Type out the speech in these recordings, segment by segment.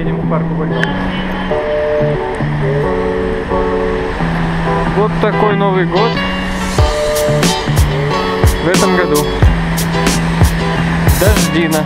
едем к парку Вольнов. Вот такой Новый год в этом году. Дождина.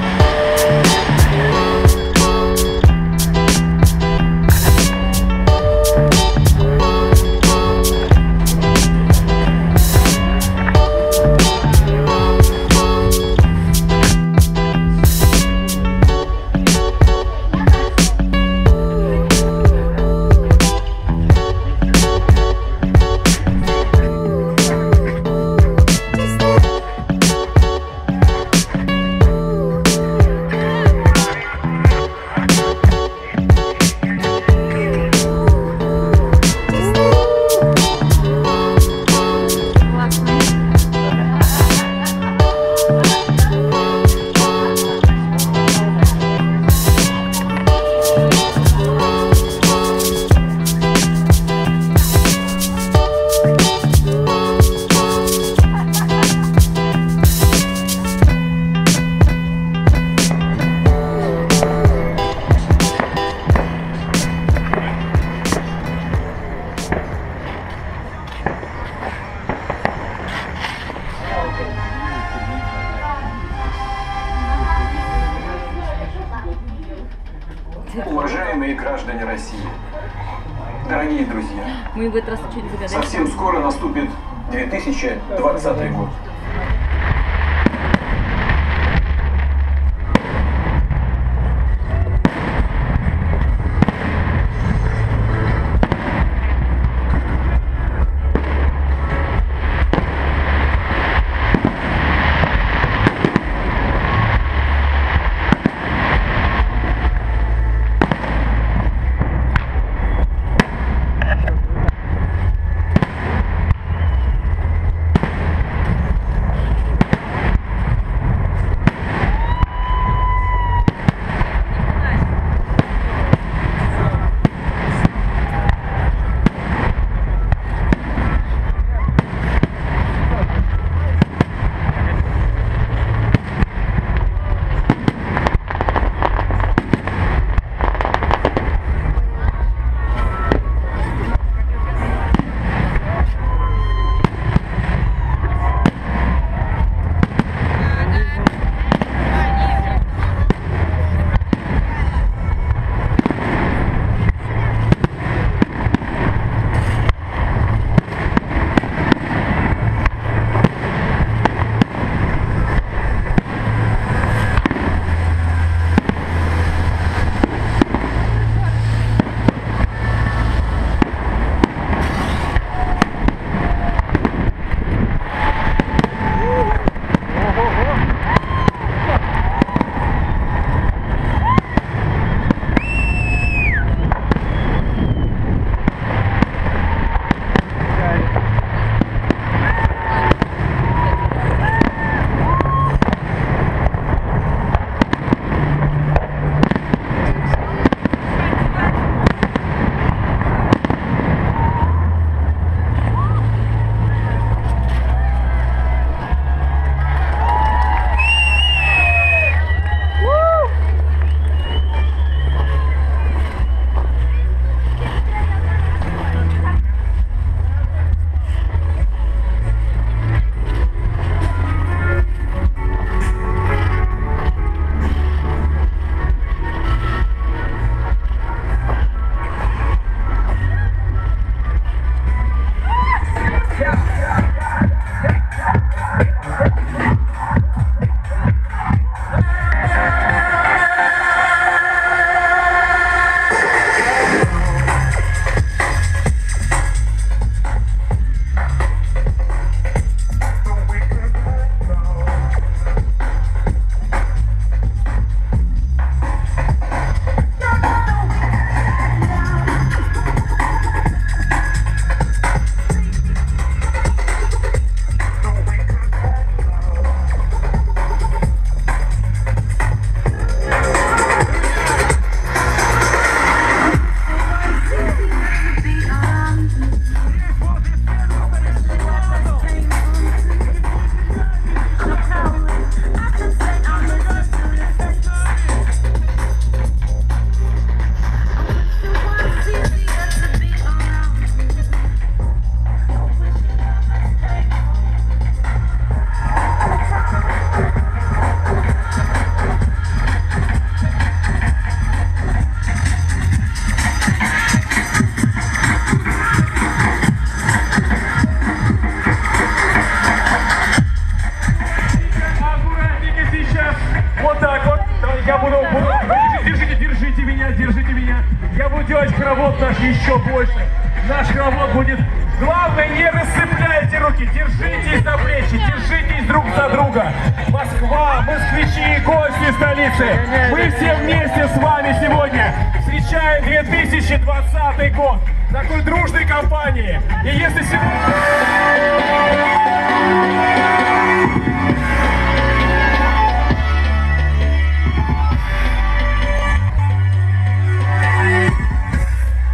Уважаемые граждане России, дорогие друзья, мы в этот раз чуть загадали. Совсем скоро наступит 2020 год. хоровод наш еще больше. Наш хоровод будет... Главное, не рассыпляйте руки, держитесь за плечи, держитесь друг за друга. Москва, москвичи, гости столицы, мы все вместе с вами сегодня встречаем 2020 год. Такой дружной компании. И если сегодня...